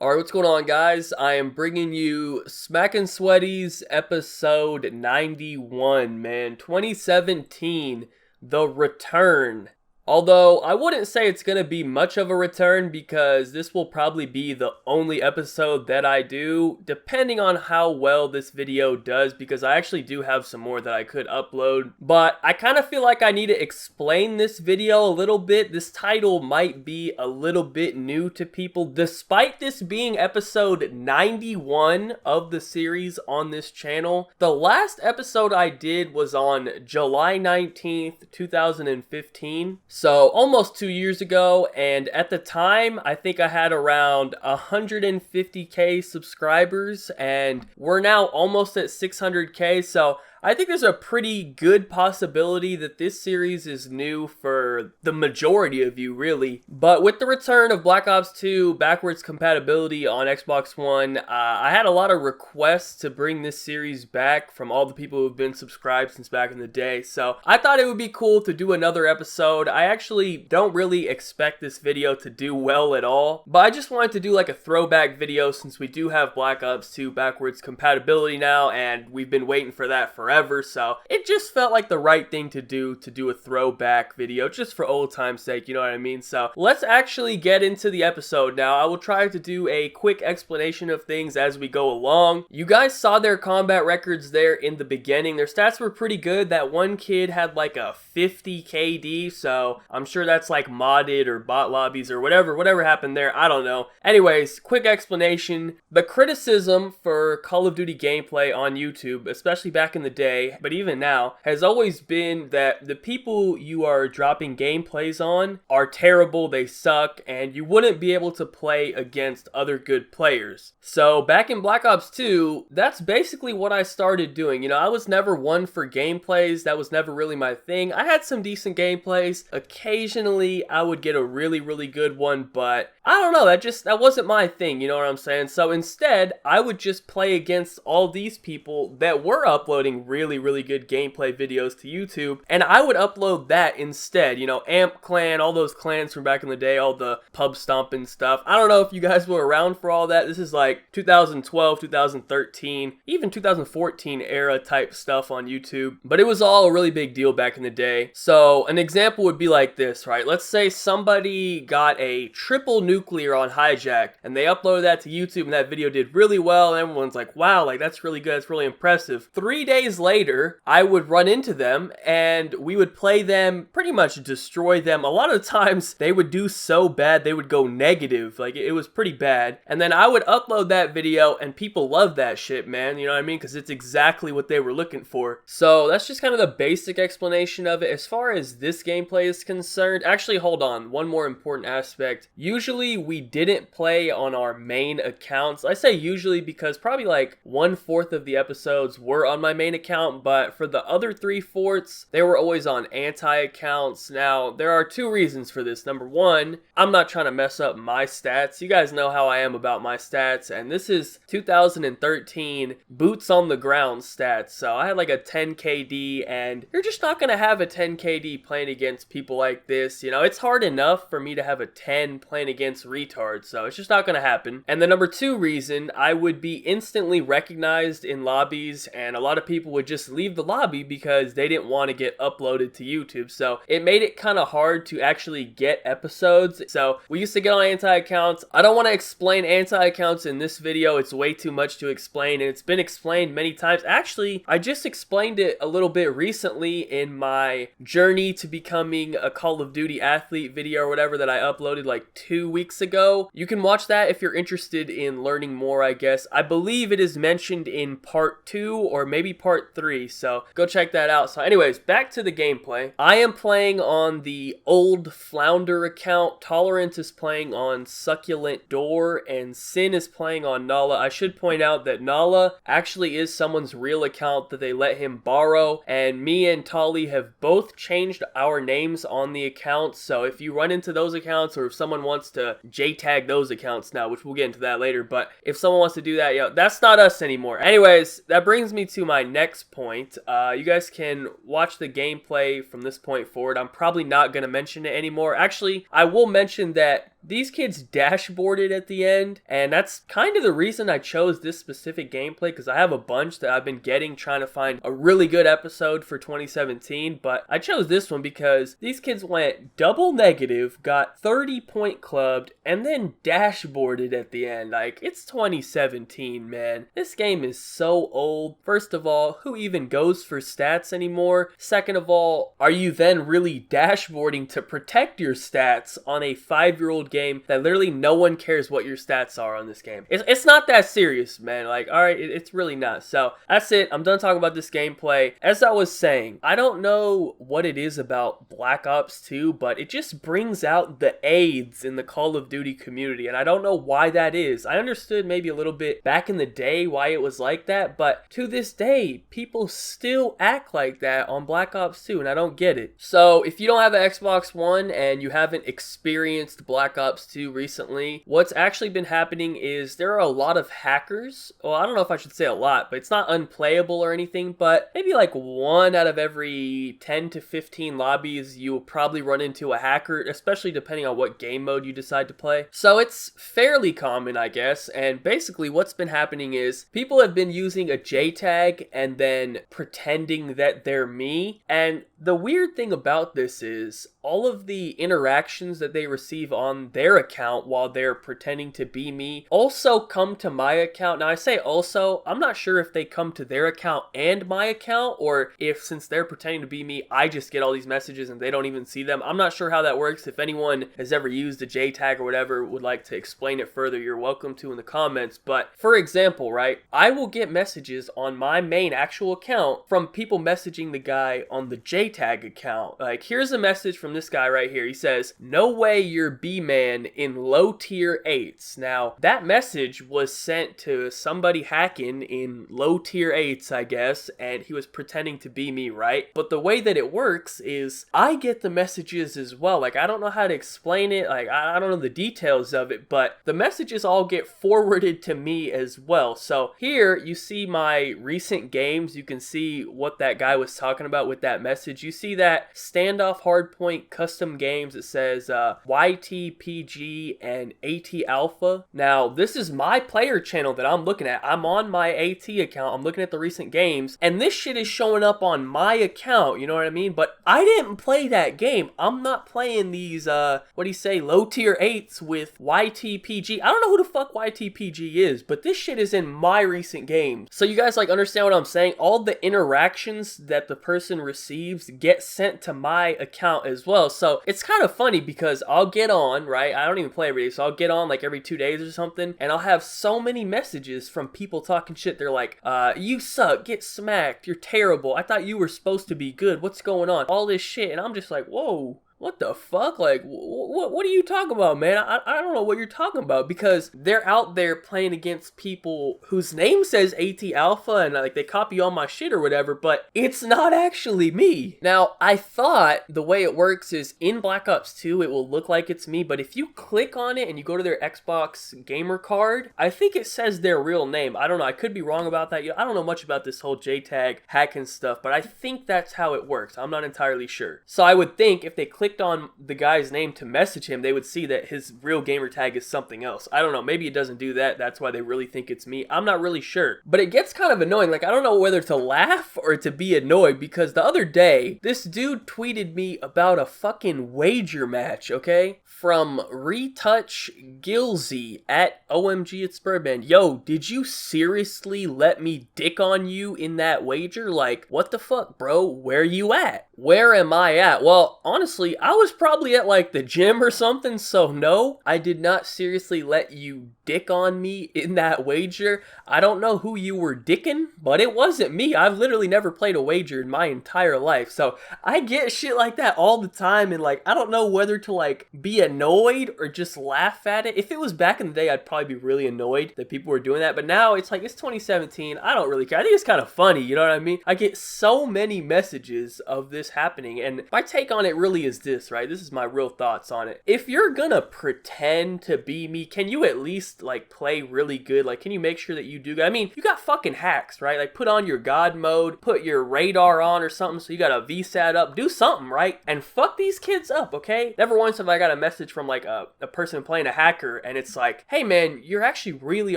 Alright, what's going on, guys? I am bringing you Smackin' Sweaties episode 91, man. 2017, The Return. Although, I wouldn't say it's going to be much of a return because this will probably be the only episode that I do, depending on how well this video does, because I actually do have some more that I could upload. But I kind of feel like I need to explain this video a little bit. This title might be a little bit new to people, despite this being episode 91 of the series on this channel. The last episode I did was on July 19th, 2015. So almost 2 years ago, and at the time I think I had around 150k subscribers, and we're now almost at 600k, so I think there's a pretty good possibility that this series is new for the majority of you, really. But with the return of Black Ops 2 backwards compatibility on Xbox One, I had a lot of requests to bring this series back from all the people who've been subscribed since back in the day. So I thought it would be cool to do another episode. I actually don't really expect this video to do well at all, but I just wanted to do like a throwback video since we do have Black Ops 2 backwards compatibility now, and we've been waiting for that forever. So it just felt like the right thing to do a throwback video just for old time's sake, you know what I mean? So let's actually get into the episode now. I will try to do a quick explanation of things as we go along. You guys saw their combat records there in the beginning. Their stats were pretty good. That one kid had like a 50 KD, so I'm sure that's like modded or bot lobbies or whatever happened there. I don't know. Anyways, quick explanation. The criticism for Call of Duty gameplay on YouTube, especially back in the day, but even now, has always been that the people you are dropping gameplays on are terrible, they suck, and you wouldn't be able to play against other good players. So back in Black Ops 2, that's basically what I started doing. You know, I was never one for gameplays. That was never really my thing. I had some decent gameplays. Occasionally, I would get a really good one, but I don't know, that wasn't my thing, you know what I'm saying? So instead, I would just play against all these people that were uploading really good gameplay videos to YouTube, and I would upload that instead. You know, Amp Clan, all those clans from back in the day, all the pub stomping stuff. I don't know if you guys were around for all that. This is like 2012, 2013, even 2014 era type stuff on YouTube, but it was all a really big deal back in the day. So an example would be like this, right? Let's say somebody got a triple nuclear on Hijack, and they uploaded that to YouTube, and that video did really well, and everyone's like, wow, like that's really good, that's really impressive. 3 days later, I would run into them, and we would play them, pretty much destroy them. A lot of the times, they would do so bad, they would go negative, like it was pretty bad, and then I would upload that video, and people love that shit, man, you know what I mean, because it's exactly what they were looking for. So that's just kind of the basic explanation of it. As far as this gameplay is concerned, actually, hold on, one more important aspect. Usually, we didn't play on our main accounts. I say usually because probably like 1/4 of the episodes were on my main account, but for the other 3/4, they were always on anti-accounts. Now, there are two reasons for this. Number one, I'm not trying to mess up my stats. You guys know how I am about my stats, and this is 2013 boots on the ground stats. So I had like a 10 KD, and you're just not going to have a 10 KD playing against people like this. You know, it's hard enough for me to have a 10 playing against retards, so it's just not going to happen. And the number two reason, I would be instantly recognized in lobbies, and a lot of people would just leave the lobby because they didn't want to get uploaded to YouTube. So it made it kind of hard to actually get episodes. So we used to get on anti-accounts. I don't want to explain anti-accounts in this video. It's way too much to explain, and it's been explained many times. Actually, I just explained it a little bit recently in my journey to becoming a Call of Duty athlete video or whatever that I uploaded like 2 weeks ago. You can watch that if you're interested in learning more, I guess. I believe it is mentioned in part 2 or maybe part 3, so go check that out. So anyways, back to the gameplay. I am playing on the old Flounder account. Tolerance is playing on Succulent Door, and Sin is playing on Nala. I should point out that Nala actually is someone's real account that they let him borrow, and me and Tolly have both changed our names on the account. So if you run into those accounts, or if someone wants to JTAG those accounts now, which we'll get into that later, but if someone wants to do that, yo, that's not us anymore. Anyways, that brings me to my next point. You guys can watch the gameplay from this point forward. I'm probably not going to mention it anymore. Actually, I will mention that these kids dashboarded at the end, and that's kind of the reason I chose this specific gameplay, because I have a bunch that I've been getting trying to find a really good episode for 2017, but I chose this one because these kids went double negative, got 30 point clubbed, and then dashboarded at the end. Like, it's 2017, man. This game is so old. First of all, who even goes for stats anymore? Second of all, are you then really dashboarding to protect your stats on a 5-year-old game that literally no one cares what your stats are on this game? It's not that serious, man. Like, alright, it's really not. So, that's it. I'm done talking about this gameplay. As I was saying, I don't know what it is about Black Ops 2, but it just brings out the AIDS in the Call of Duty community, and I don't know why that is. I understood maybe a little bit back in the day why it was like that, but to this day, people still act like that on Black Ops 2, and I don't get it. So, if you don't have an Xbox One and you haven't experienced Black Ops 2 recently, what's actually been happening is there are a lot of hackers. Well, I don't know if I should say a lot, but it's not unplayable or anything, but maybe like 1 out of every 10 to 15 lobbies you will probably run into a hacker, especially depending on what game mode you decide to play. So it's fairly common, I guess, and basically what's been happening is people have been using a JTAG and then pretending that they're me, and the weird thing about this is all of the interactions that they receive on their account while they're pretending to be me also come to my account. Now, I say also, I'm not sure if they come to their account and my account, or if since they're pretending to be me, I just get all these messages and they don't even see them. I'm not sure how that works. If anyone has ever used a JTAG or whatever would like to explain it further, you're welcome to in the comments. But for example, right, I will get messages on my main actual account from people messaging the guy on the JTAG account. Like, here's a message from this guy right here. He says, "No way you're B-man in low tier 8s." Now, that message was sent to somebody hacking in low tier 8s, I guess, and he was pretending to be me, right? But the way that it works is I get the messages as well. Like, I don't know how to explain it. Like, I don't know the details of it, but the messages all get forwarded to me as well. So here you see my recent games. You can see what that guy was talking about with that message. You see that Standoff Hardpoint Custom Games. It says YTPG and AT Alpha. Now, this is my player channel that I'm looking at. I'm on my AT account. I'm looking at the recent games, and this shit is showing up on my account, you know what I mean? But I didn't play that game. I'm not playing these, what do you say, low tier 8s with YTPG. I don't know who the fuck YTPG is, but this shit is in my recent games. So you guys, like, understand what I'm saying? All the interactions that the person receives get sent to my account as well. So it's kind of funny because I'll get on, right? I don't even play every day, so I'll get on like every 2 days or something, and I'll have so many messages from people talking shit. They're like, you suck, get smacked, you're terrible, I thought you were supposed to be good, what's going on? All this shit, and I'm just like, whoa. What the fuck? Like, what are you talking about, man? I don't know what you're talking about, because they're out there playing against people whose name says AT Alpha, and like they copy all my shit or whatever, but it's not actually me. Now, I thought the way it works is in Black Ops 2, it will look like it's me, but if you click on it and you go to their Xbox gamer card, I think it says their real name. I don't know. I could be wrong about that. I don't know much about this whole JTAG hacking stuff, but I think that's how it works. I'm not entirely sure. So I would think if they click on the guy's name to message him, they would see that his real gamer tag is something else. I don't know, maybe it doesn't do that, that's why they really think it's me. I'm not really sure, but it gets kind of annoying. Like, I don't know whether to laugh or to be annoyed, because the other day this dude tweeted me about a fucking wager match, okay, from Retouch Gilsey at OMG at Spurban. Yo, did you seriously let me dick on you in that wager? Like, what the fuck, bro? Where you at? Where am I at? Well, honestly, I was probably at like the gym or something, so no, I did not seriously let you dick on me in that wager. I don't know who you were dicking, but it wasn't me. I've literally never played a wager in my entire life, so I get shit like that all the time, and like, I don't know whether to like be annoyed or just laugh at it. If it was back in the day, I'd probably be really annoyed that people were doing that, but now it's like, it's 2017, I don't really care. I think it's kind of funny, you know what I mean? I get so many messages of this what's happening. And my take on it really is this, right? This is my real thoughts on it. If you're gonna pretend to be me, can you at least like play really good? Like, can you make sure that you do good? I mean, you got fucking hacks, right? Like, put on your God mode, put your radar on or something, so you got a VSAT up, do something, right? And fuck these kids up, okay? Never once have I got a message from like a person playing a hacker and it's like, hey man, you actually really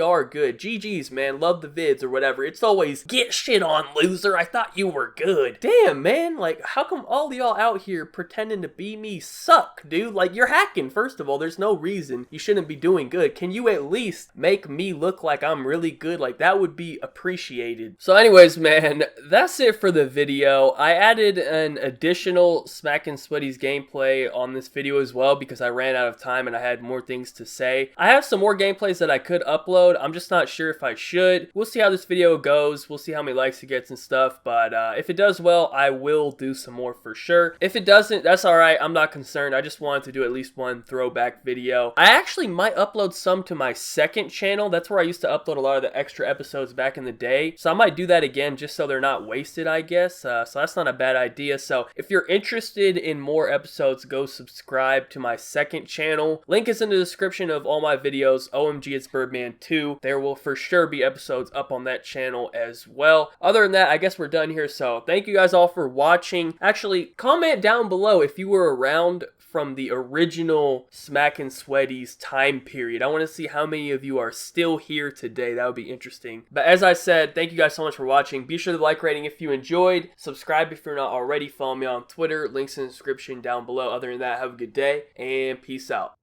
are good. GG's, man, love the vids or whatever. It's always, get shit on, loser, I thought you were good. Damn, man, like, how come all y'all out here pretending to be me suck, dude? Like, you're hacking, first of all. There's no reason you shouldn't be doing good. Can you at least make me look like I'm really good? Like, that would be appreciated. So anyways, man, that's it for the video. I added an additional Smackin' Sweaties gameplay on this video as well because I ran out of time and I had more things to say. I have some more gameplays that I could upload. I'm just not sure if I should. We'll see how this video goes. We'll see how many likes it gets and stuff. But if it does well, I will do some more for sure. If it doesn't, that's alright. I'm not concerned. I just wanted to do at least one throwback video. I actually might upload some to my second channel. That's where I used to upload a lot of the extra episodes back in the day. So I might do that again just so they're not wasted, I guess. So that's not a bad idea. So if you're interested in more episodes, go subscribe to my second channel. Link is in the description of all my videos. OMG, it's Birdman 2. There will for sure be episodes up on that channel as well. Other than that, I guess we're done here. So thank you guys all for watching. Actually, comment down below if you were around from the original Smackin' Sweaties time period. I want to see how many of you are still here today. That would be interesting. But as I said, thank you guys so much for watching. Be sure to like rating if you enjoyed. Subscribe if you're not already. Follow me on Twitter. Links in the description down below. Other than that, have a good day and peace out.